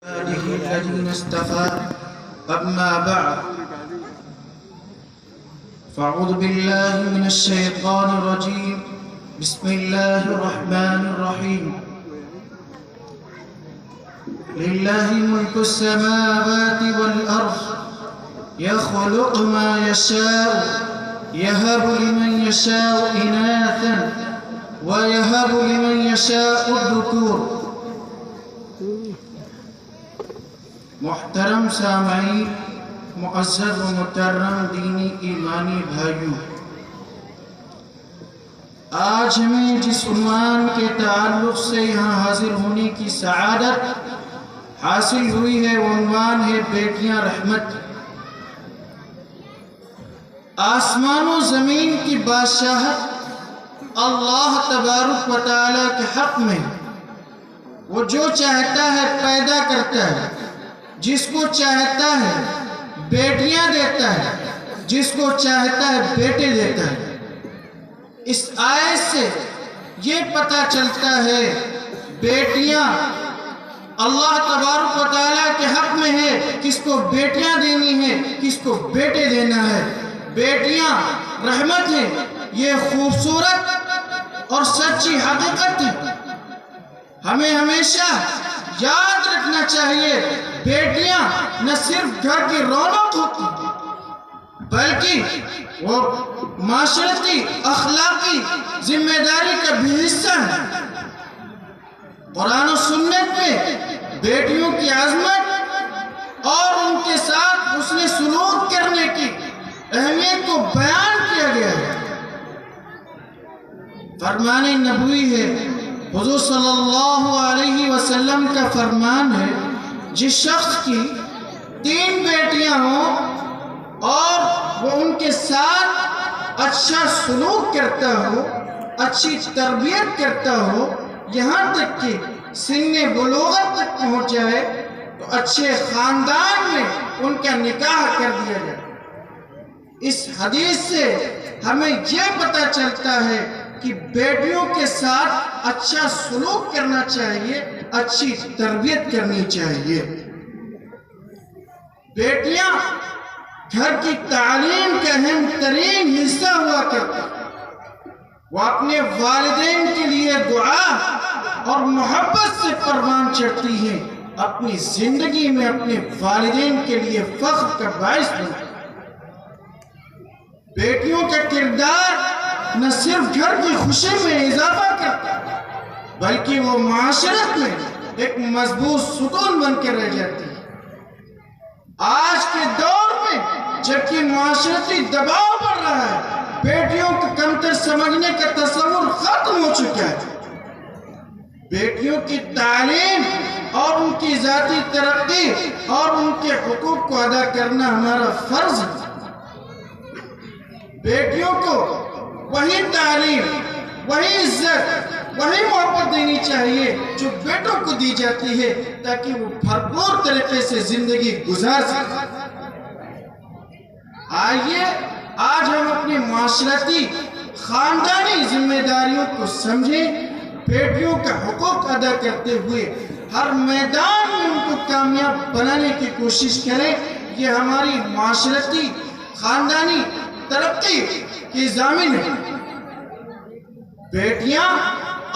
الذين اصطفى أما بعد فأعوذ بالله من الشيطان الرجيم بسم الله الرحمن الرحيم لله ملك السماوات والأرض يخلق ما يشاء يهب لمن يشاء إناثا ويهب لمن يشاء الذكور. محترم سامعین، معزز و مکرم دینی ایمانی بھائیوں، آج ہمیں جس عنوان کے تعلق سے یہاں حاضر ہونے کی سعادت حاصل ہوئی ہے وہ عنوان ہے بیٹیاں رحمت. آسمان و زمین کی بادشاہت اللہ تبارک و تعالیٰ کے حق میں. وہ جو چاہتا ہے پیدا کرتا ہے، جس کو چاہتا ہے بیٹیاں دیتا ہے، جس کو چاہتا ہے بیٹے دیتا ہے. اس آیت سے یہ پتہ چلتا ہے بیٹیاں اللہ تبارک و تعالیٰ کے حق میں ہے. کس کو بیٹیاں دینی ہے، کس کو بیٹے دینا ہے. بیٹیاں رحمت ہیں، یہ خوبصورت اور سچی حقیقت ہے. ہمیں ہمیشہ یاد رکھنا چاہیے بیٹیاں نہ صرف گھر کی رونق ہوتی بلکہ وہ معاشرتی اخلاقی ذمہ داری کا بھی حصہ ہے. قرآن و سنت میں بیٹیوں کی عظمت اور ان کے ساتھ حسن سلوک کرنے کی اہمیت کو بیان کیا گیا ہے. فرمان نبوی ہے، حضور صلی اللہ علیہ وسلم کا فرمان ہے، جس شخص کی 3 بیٹیاں ہوں اور وہ ان کے ساتھ اچھا سلوک کرتا ہو، اچھی تربیت کرتا ہو، یہاں تک کہ سن بلوغت تک پہنچ جائے تو اچھے خاندان میں ان کا نکاح کر دیا جائے. اس حدیث سے ہمیں یہ پتہ چلتا ہے کہ بیٹیوں کے ساتھ اچھا سلوک کرنا چاہیے، اچھی تربیت کرنی چاہیے. بیٹیاں گھر کی تعلیم کا اہم ترین حصہ ہوا کرتی. وہ اپنے والدین کے لیے دعا اور محبت سے پروان چڑھتی ہیں. اپنی زندگی میں اپنے والدین کے لیے فخر کا باعث بنتی. بیٹیوں کا کردار نہ صرف گھر کی خوشی میں اضافہ کرتا بلکہ وہ معاشرت میں ایک مضبوط ستون بن کے رہ جاتی ہے. آج کے دور میں جبکہ معاشرتی دباؤ بڑھ رہا ہے، بیٹیوں کو کمتر سمجھنے کا تصور ختم ہو چکا ہے. بیٹیوں کی تعلیم اور ان کی ذاتی ترقی اور ان کے حقوق کو ادا کرنا ہمارا فرض ہے. بیٹیوں کو وہی تعلیم، وہی عزت، وہی محبت دینی چاہیے جو بیٹوں کو دی جاتی ہے تاکہ وہ بھرپور طریقے سے زندگی گزار سکیں. آئیے آج ہم اپنی معاشرتی خاندانی ذمہ داریوں کو سمجھیں. بیٹیوں کا حقوق ادا کرتے ہوئے ہر میدان میں ان کو کامیاب بنانے کی کوشش کریں. یہ ہماری معاشرتی خاندانی ترقی کی ضامن ہے. بیٹیاں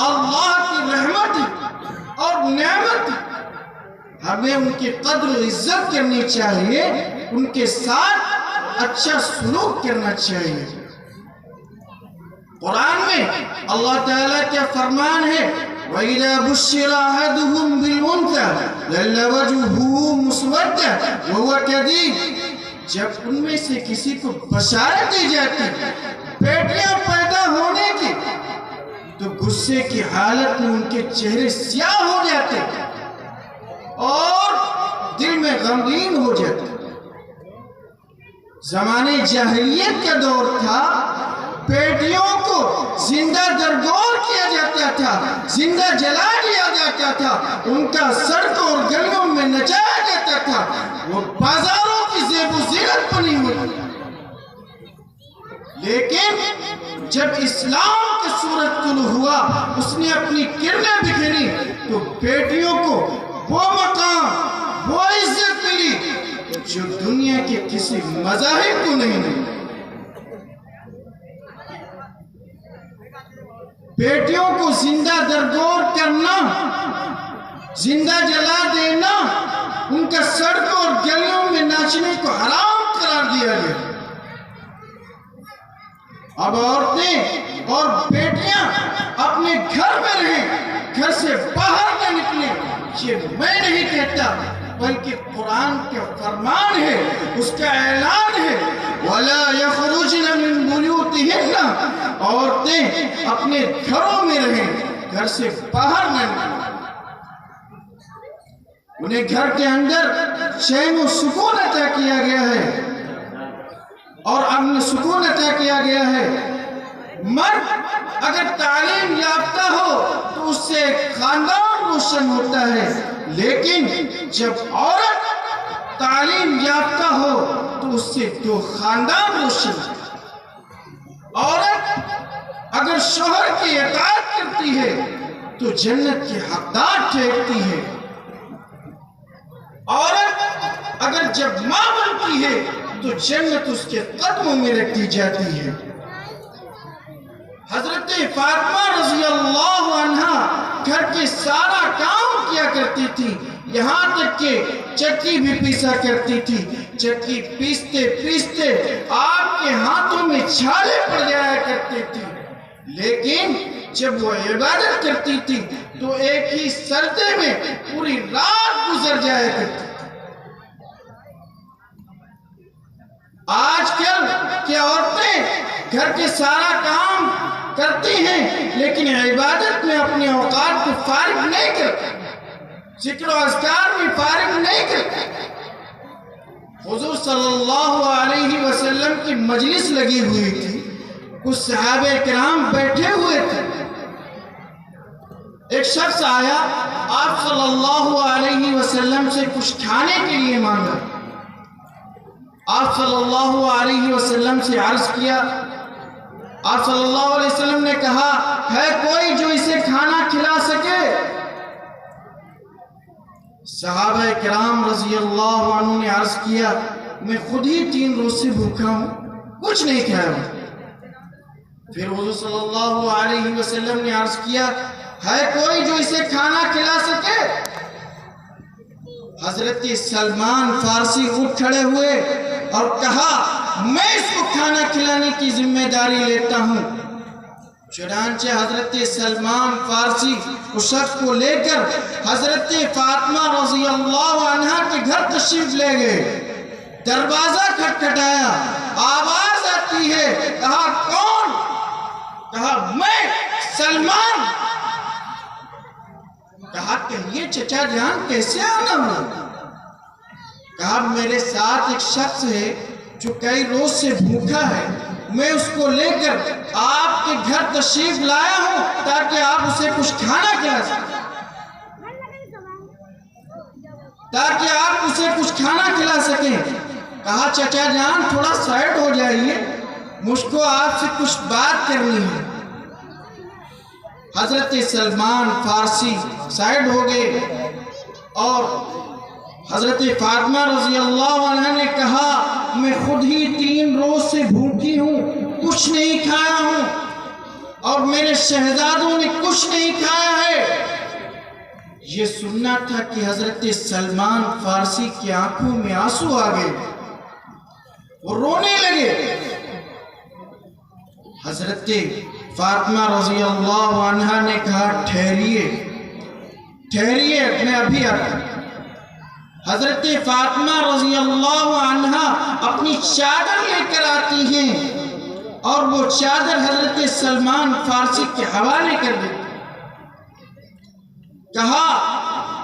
اللہ کی رحمت اور نعمت، ہمیں ان کی قدر و عزت کرنی چاہیے، ان کے ساتھ اچھا سلوک کرنا چاہیے. قرآن میں اللہ تعالیٰ کا فرمان ہے وَإِذَا بُشِّرَ أَحَدُهُمْ بِالْأُنثَىٰ ظَلَّ وَجْهُهُ مُسْوَدًّا وَهُوَ كَظِيمٌ. جب ان میں سے کسی کو بشارت دی جاتی بیٹیاں پیدا ہونے کی تو غصے کی حالت میں ان کے چہرے سیاہ ہو جاتے اور دل میں غمگین ہو جاتے. زمانے جاہلیت کا دور تھا، بیٹیوں کو زندہ درگور کیا جاتا تھا، زندہ جلا دیا جاتا تھا، ان کا سڑکوں اور گلیوں میں نچایا جاتا تھا، وہ بازاروں کی زیب و زینت بنی ہوئی. لیکن جب اسلام کی صورت طلوع ہوا، اس نے اپنی کرنیں بکھیری تو بیٹیوں کو وہ مقام جو دنیا کے کسی مذاہب کو نہیں ملتا۔ بیٹیوں کو زندہ درگور کرنا، زندہ جلا دینا، ان کا سڑکوں اور گلیوں میں ناچنے کو حرام قرار دیا گیا۔ اب عورتیں اور بیٹیاں اپنے گھر میں رہیں، گھر سے باہر نہ نکلیں۔ یہ میں نہیں کہتا بلکہ قرآن کا فرمان ہے، اس کا اعلان ہے، وَلَا يَخْرُجْنَ مِن بُيُوتِهِنَّ، عورتیں اپنے گھروں میں رہیں، گھر سے باہر نہ نکلیں۔ انہیں گھر کے اندر چین و سکون عطا کیا گیا ہے اور امن سکون عطا کیا گیا ہے۔ مرد اگر تعلیم یافتہ ہو تو اس سے خاندان روشن ہوتا ہے، لیکن جب عورت تعلیم یافتہ ہو تو اس سے دو خاندان روشن ہوتا ہے۔ عورت اگر شوہر کی اطاعت کرتی ہے تو جنت کی حقدار ٹھہرتی ہے۔ عورت اگر جب ماں بنتی ہے تو جنت اس کے قدموں میں رکھ دی جاتی ہے۔ حضرت فاطمہ رضی اللہ عنہ گھر کے سارا کام کیا کرتی تھی، یہاں تک کہ چکی بھی پیسا کرتی تھی۔ چکی پیستے پیستے آپ کے ہاتھوں میں چھالے پڑ جایا کرتے تھی، لیکن جب وہ عبادت کرتی تھی تو ایک ہی سجدے میں پوری رات گزر جایا کرتی۔ آج کل کی عورتیں گھر کے سارا کام کرتی ہیں لیکن عبادت میں اپنے اوقات کو فارغ نہیں کرتی، ذکر و اذکار میں فارغ نہیں کرتی۔ حضور صلی اللہ علیہ وسلم کی مجلس لگی ہوئی تھی، کچھ صحابہ کرام بیٹھے ہوئے تھے۔ ایک شخص آیا، آپ صلی اللہ علیہ وسلم سے کچھ کھانے کے لیے مانگا۔ آپ صلی اللہ علیہ وسلم سے عرض کیا، آپ صلی اللہ علیہ وسلم نے کہا، ہے کوئی جو اسے کھانا کھلا سکے؟ صحابہ کرام رضی اللہ عنہ نے عرض کیا، میں خود ہی 3 روز سے بھوکا ہوں، کچھ نہیں کھایا ہوں۔ پھر حضور صلی اللہ علیہ وسلم نے عرض کیا، ہے کوئی جو اسے کھانا کھلا سکے؟ حضرت سلمان فارسی اٹھ کھڑے ہوئے اور کہا، میں اس کو کھانا کھلانے کی ذمہ داری لیتا ہوں۔ چنانچہ حضرت سلمان فارسی اس شخص کو لے کر حضرت فاطمہ رضی اللہ عنہ کے گھر تشریف لے گئے۔ دروازہ کھٹکھٹایا، آواز آتی ہے، کہا کون؟ کہا میں سلمان۔ کہا کہیے چچا جان کیسے آنا ہوا؟ کہا میرے ساتھ ایک شخص ہے جو کئی روز سے بھوکا ہے، میں اس کو لے کر آپ کے گھر تشریف لایا ہوں تاکہ آپ اسے کچھ کھانا کھلا سکیں، تاکہ آپ اسے کچھ کھانا کھلا سکیں۔ کہا چچا جان تھوڑا سائڈ ہو جائیے، مجھ کو آپ سے کچھ بات کرنی ہے۔ حضرت سلمان فارسی سائڈ ہو گئے اور حضرت فاطمہ رضی اللہ عنہ نے کہا، میں خود ہی 3 روز سے بھوکی ہوں، کچھ نہیں کھایا ہوں اور میرے شہزادوں نے کچھ نہیں کھایا ہے۔ یہ سننا تھا کہ حضرت سلمان فارسی کی آنکھوں میں آنسو آ گئے، وہ رونے لگے۔ حضرت فاطمہ رضی اللہ عنہ نے کہا، ٹھہریے ٹھہریے میں ابھی آتا ہوں۔ حضرت فاطمہ رضی اللہ عنہ اپنی چادر لے کر آتی ہیں اور وہ چادر حضرت سلمان فارسی کے حوالے کر دیتی۔ کہا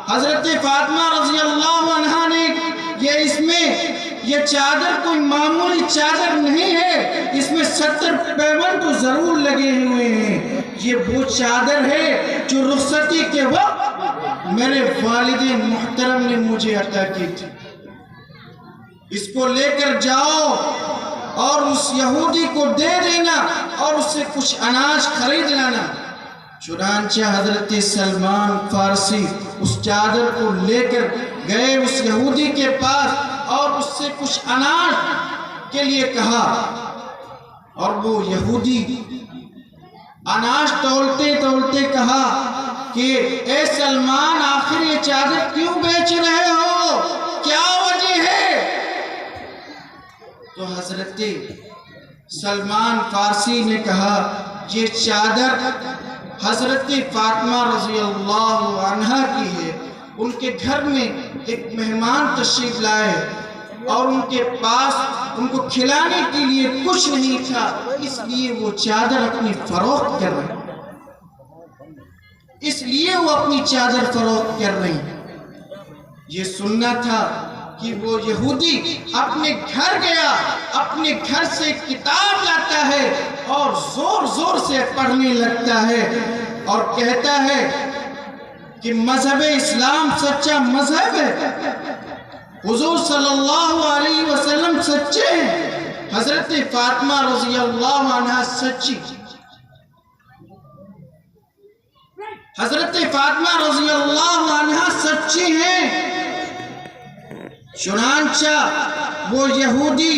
حضرت فاطمہ رضی اللہ عنہ نے یہ چادر کوئی معمولی چادر نہیں ہے، اس میں 70 پیون تو ضرور لگے ہوئے ہیں۔ یہ وہ چادر ہے جو رخصتی کے وقت میرے والد محترم نے مجھے عطا کی تھی، اس کو لے کر جاؤ اور اس یہودی کو دے دینا اور اس سے کچھ اناج خرید لانا۔ چنانچہ حضرت سلمان فارسی اس چادر کو لے کر گئے اس یہودی کے پاس اور اور اس سے کچھ اناج کے لیے کہا، اور وہ یہودی اناج تولتے تولتے کہا کہ اے سلمان، آخر یہ چادر کیوں بیچ رہے ہو؟ کیا وجہ ہے؟ تو حضرت سلمان فارسی نے کہا یہ چادر حضرت فاطمہ رضی اللہ عنہ کی ہے۔ ان کے گھر میں ایک مہمان تشریف لائے اور ان کے پاس ان کو کھلانے کے لیے کچھ نہیں تھا، اس لیے وہ چادر اپنی فروخت کر رہے چادر فروخت کر رہی۔ یہ سننا تھا کہ وہ یہودی اپنے گھر گیا، اپنے گھر سے کتاب لاتا ہے اور زور زور سے پڑھنے لگتا ہے اور کہتا ہے کہ مذہب اسلام سچا مذہب ہے، حضور صلی اللہ علیہ وسلم سچے ہیں، حضرت فاطمہ رضی اللہ عنہ سچی، حضرت فاطمہ رضی اللہ عنہ سچی ہیں۔ چنانچہ وہ یہودی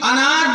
اناج